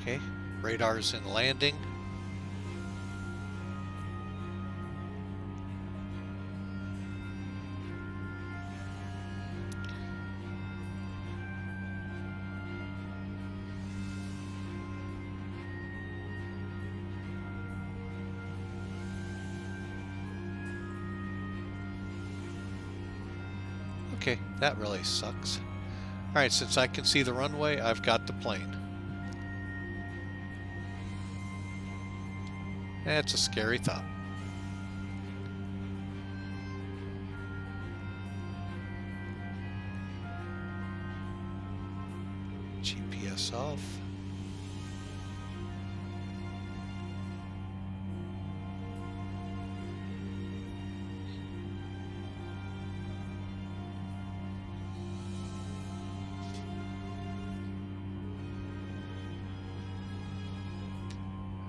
S1: Okay, radar's in landing. Okay, that really sucks. All right, since I can see the runway, I've got the plane. That's a scary thought. GPS off.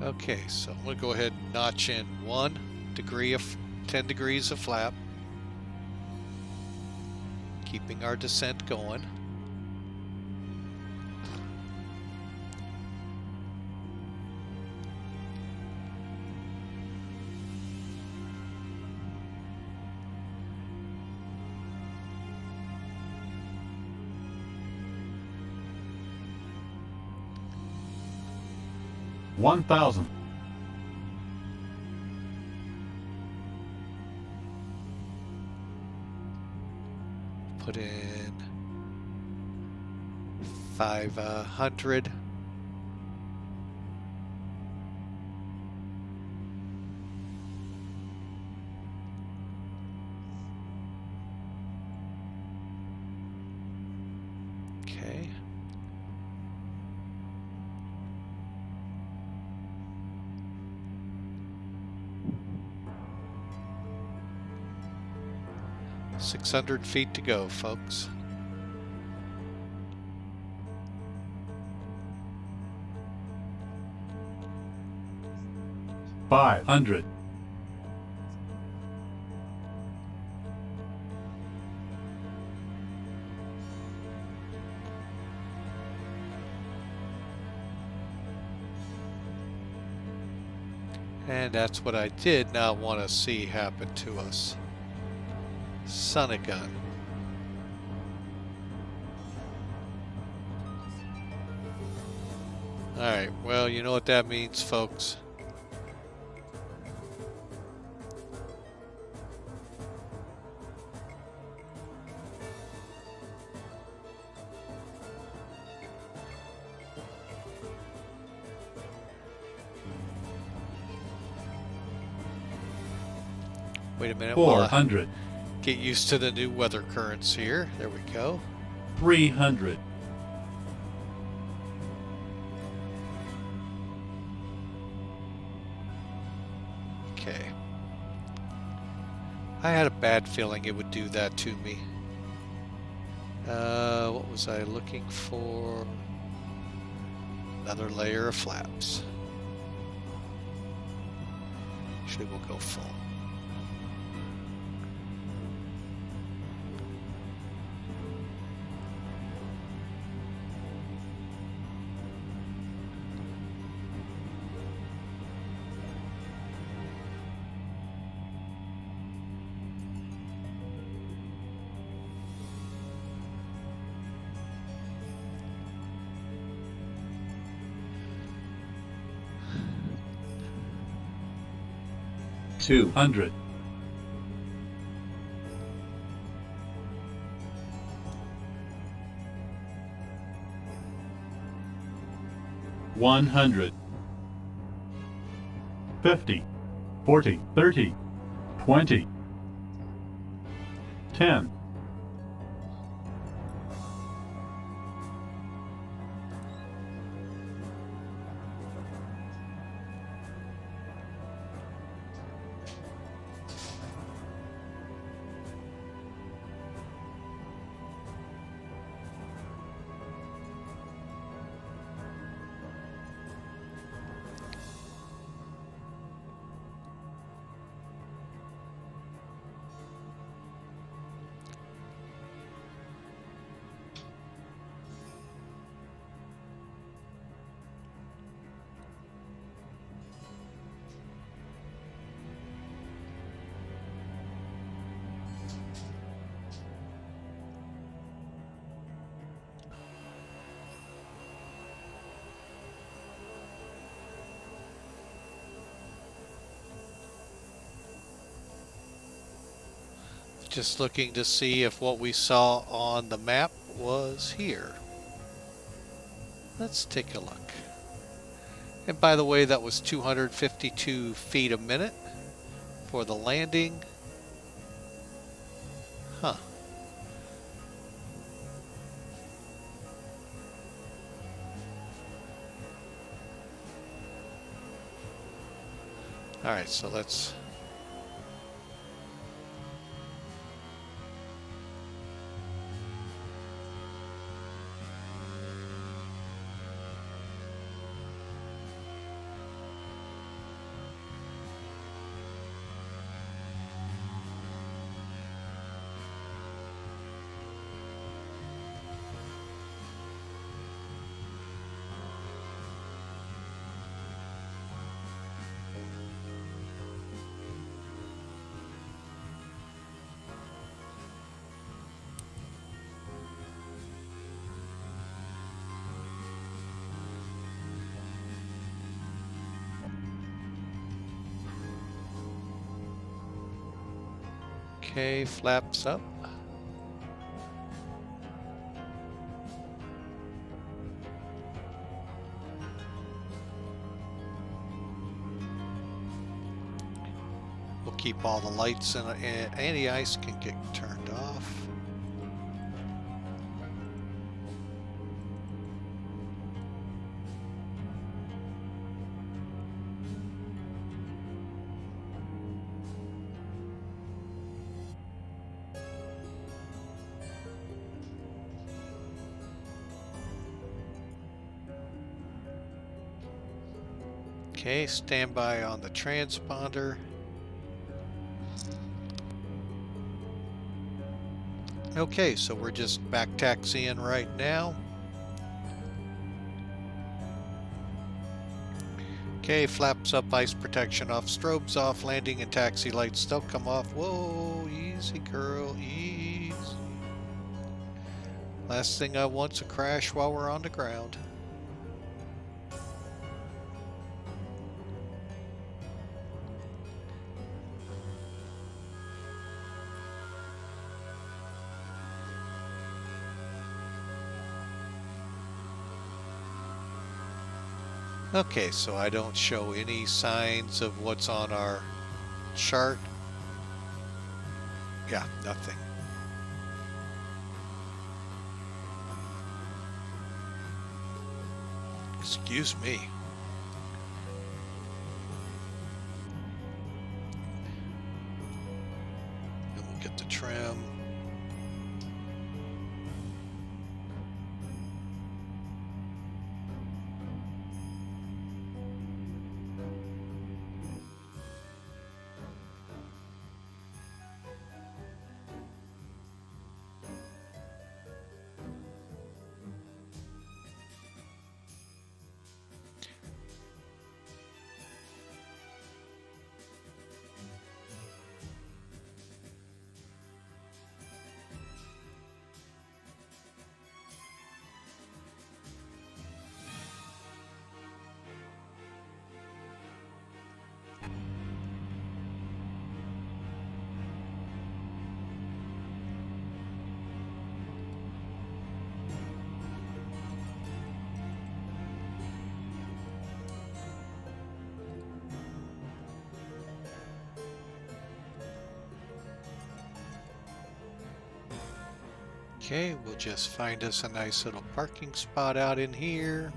S1: Okay, so I'm going to go ahead and notch in 1 degree of 10 degrees of flap, keeping our descent going.
S3: One thousand.
S1: Put in 500. 600 feet to go, folks.
S3: $500.
S1: And that's what I did not want to see happen to us. Son of a gun. Alright, well, you know what that means, folks. Wait a minute.
S3: 400.
S1: Get used to the new weather currents here. There we go.
S3: 300.
S1: Okay. I had a bad feeling it would do that to me. What was I looking for? Another layer of flaps. Actually, we'll go full.
S3: $200. $100. 50, 40, 30, 20, 10. Just looking to see if what we saw on the map was here. Let's take a look. And by the way, that was 252 feet a minute for the landing. Huh. All right, so let's... Okay, flaps up. We'll keep all the lights and anti-ice can get turned off. Okay, stand by on the transponder. Okay, so we're just back taxiing right now. Okay, flaps up, ice protection off, strobes off, landing and taxi lights still come off. Whoa, easy girl, easy. Last thing I want's a crash while we're on the ground. Okay, so I don't show any signs of what's on our chart. Yeah, nothing. Excuse me. And we'll get the trim. Okay, we'll just find us a nice little parking spot out in here.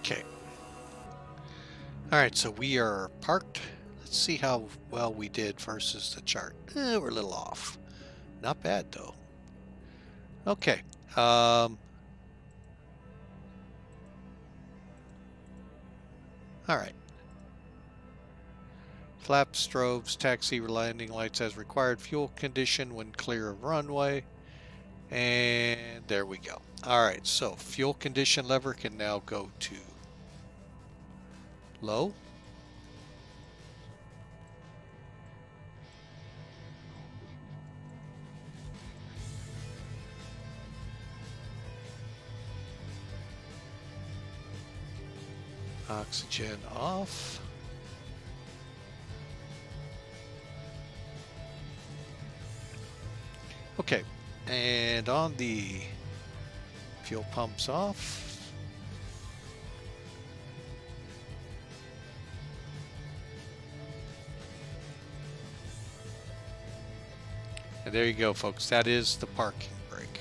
S3: Okay. All right, so we are parked. Let's see how well we did versus the chart. We're a little off. Not bad though. Okay. All right. Flaps, strobes, taxi landing lights as required. Fuel condition when clear of runway. And there we go. All right, so fuel condition lever can now go to low. Oxygen off. Okay, and on the fuel pumps off. And there you go, folks. That is the parking brake.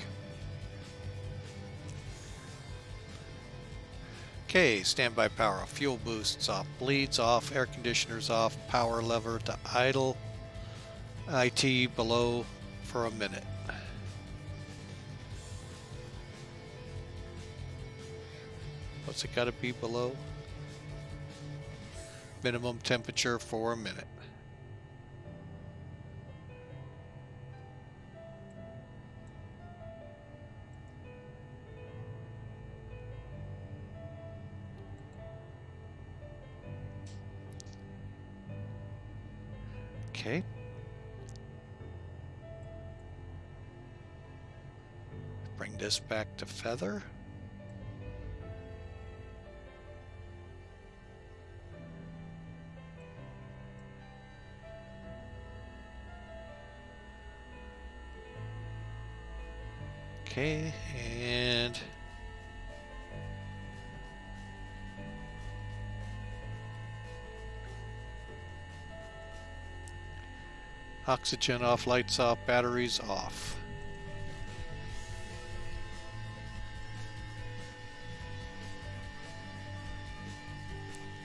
S3: Okay, standby power off, fuel boosts off, bleeds off, air conditioners off, power lever to idle, IT below for a minute. What's it got to be below? Minimum temperature for a minute. Okay. Bring this back to feather. Okay, and oxygen off, lights off, batteries off.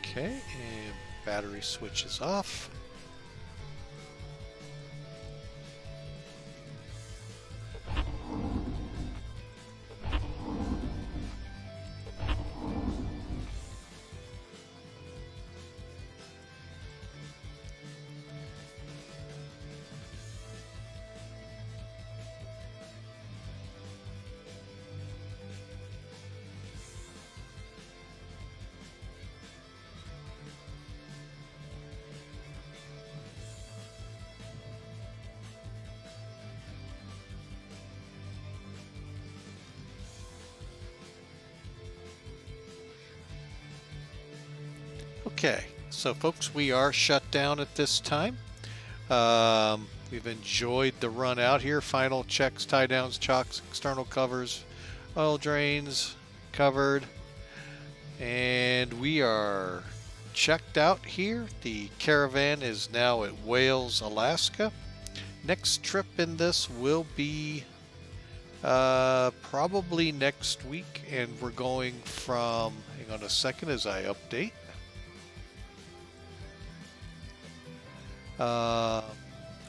S3: Okay, and battery switch is off. Okay, so folks, we are shut down at this time. We've enjoyed the run out here. Final checks, tie downs, chocks, external covers, oil drains covered. And we are checked out here. The caravan is now at Wales, Alaska. Next trip in this will be probably next week. And we're going from, hang on a second as I update.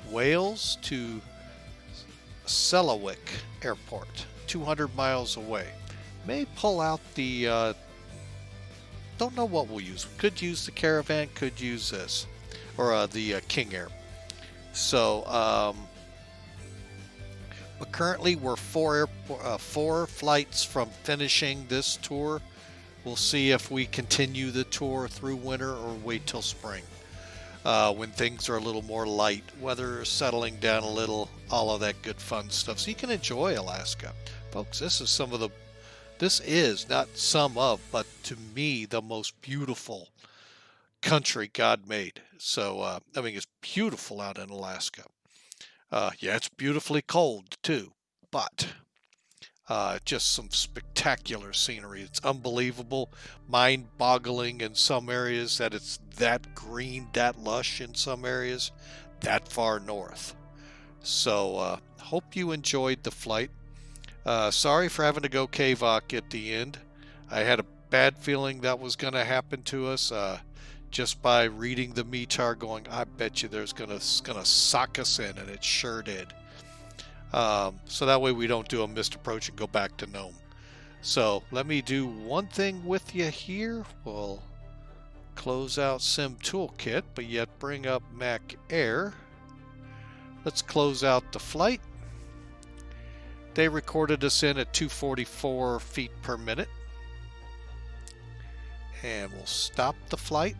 S3: Wales to Selawik Airport, 200 miles away. May pull out the, don't know what we'll use. Could use the caravan, could use this, or the King Air. So, but currently we're four flights from finishing this tour. We'll see if we continue the tour through winter or wait till spring. When things are a little more light, weather is settling down a little, all of that good fun stuff. So you can enjoy Alaska. Folks, this is not some of, but to me, the most beautiful country God made. So, I mean, it's beautiful out in Alaska. Yeah, it's beautifully cold too, but just some spectacular scenery. It's unbelievable, mind-boggling in some areas that it's that green, that lush in some areas, that far north. So hope you enjoyed the flight. Sorry for having to go KVOC at the end. I had a bad feeling that was going to happen to us just by reading the METAR going, I bet you there's gonna sock us in, and it sure did. So that way we don't do a missed approach and go back to Nome. So let me do one thing with you here. We'll close out Sim Toolkit, but yet bring up Mac Air. Let's close out the flight. They recorded us in at 244 feet per minute. And we'll stop the flight.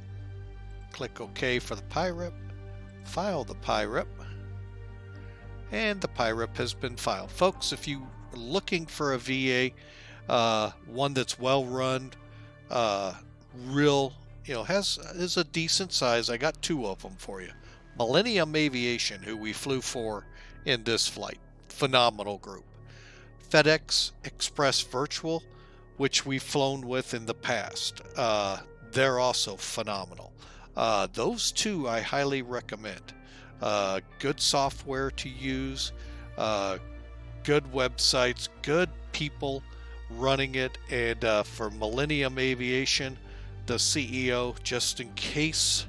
S3: Click OK for the PIREP. File the PIREP. And the PIREP has been filed. Folks, if you are looking for a VA, one that's well run, is a decent size. I got two of them for you. Millennium Aviation, who we flew for in this flight. Phenomenal group. FedEx Express Virtual, which we've flown with in the past. They're also phenomenal. Those two I highly recommend. Good software to use, good websites, good people running it, and for Millennium Aviation, the CEO, just in case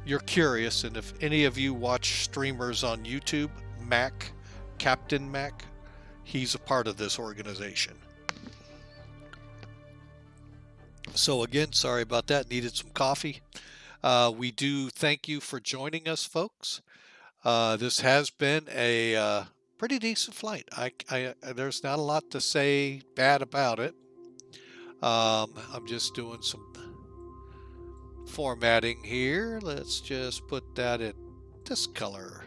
S3: you're curious, and if any of you watch streamers on YouTube, Captain Mac, he's a part of this organization. So again, sorry about that, needed some coffee. We do thank you for joining us, folks. This has been a pretty decent flight. There's not a lot to say bad about it. I'm just doing some formatting here. Let's just put that in this color.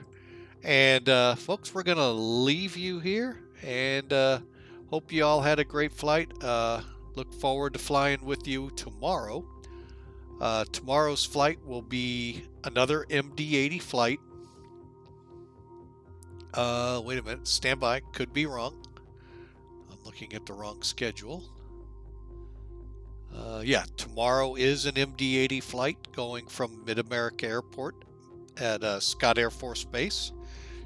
S3: And folks, we're going to leave you here, and hope you all had a great flight. Look forward to flying with you tomorrow. Tomorrow's flight will be another MD-80 flight. Wait a minute, stand by, could be wrong.
S1: looking at the wrong schedule. Yeah, tomorrow is an MD-80 flight going from Mid-America Airport at Scott Air Force Base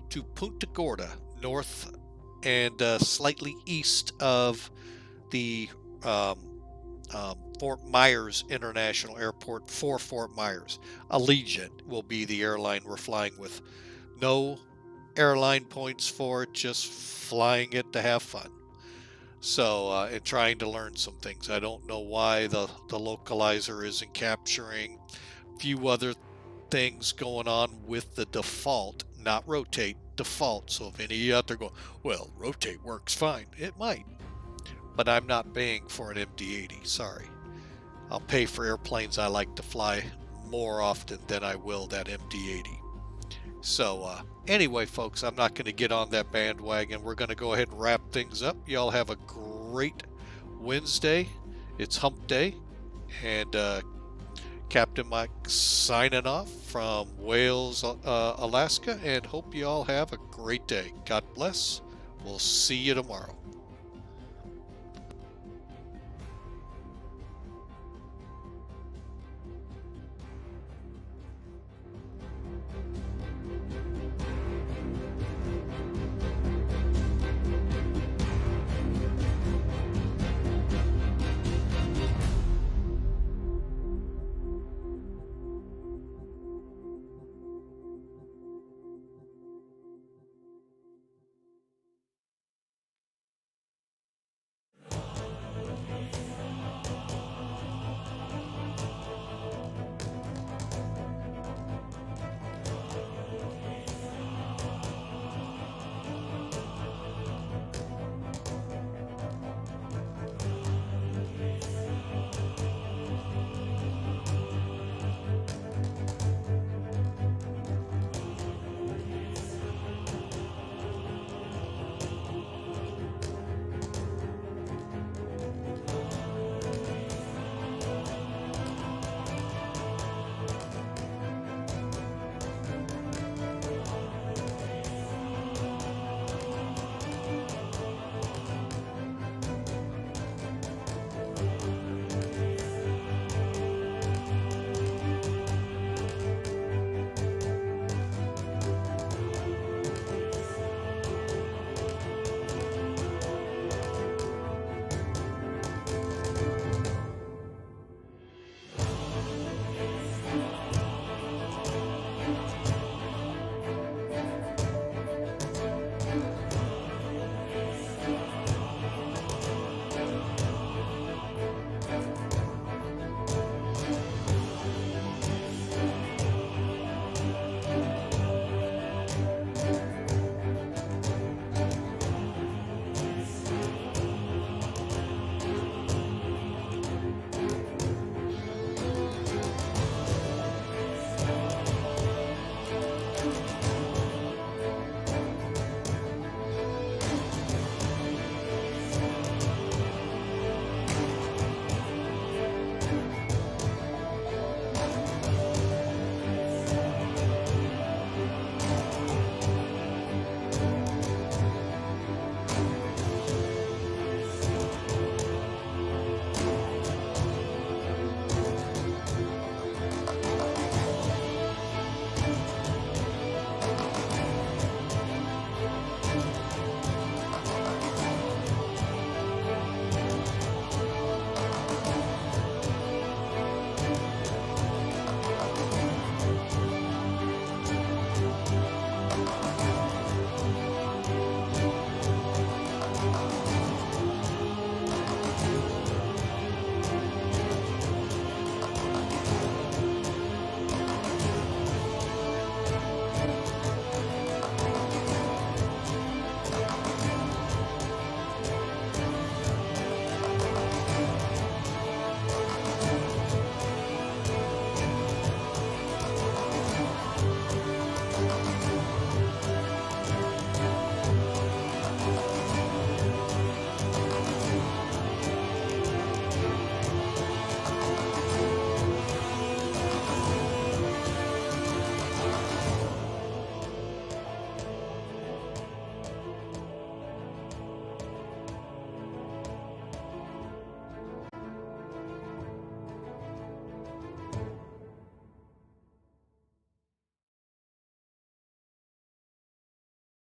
S1: to Punta Gorda, north and slightly east of the Fort Myers International Airport for Fort Myers. Allegiant will be the airline we're flying with. No airline points for it, just flying it to have fun. So, and trying to learn some things. I don't know why the localizer isn't capturing. A few other things going on with the default, not rotate, default. So if any of you out there go, well, rotate works fine, it might. But I'm not paying for an MD-80, sorry. I'll pay for airplanes I like to fly more often than I will that MD-80. So anyway, folks, I'm not going to get on that bandwagon. We're going to go ahead and wrap things up. Y'all have a great Wednesday. It's hump day. And Captain Mike signing off from Wales, Alaska. And hope you all have a great day. God bless. We'll see you tomorrow.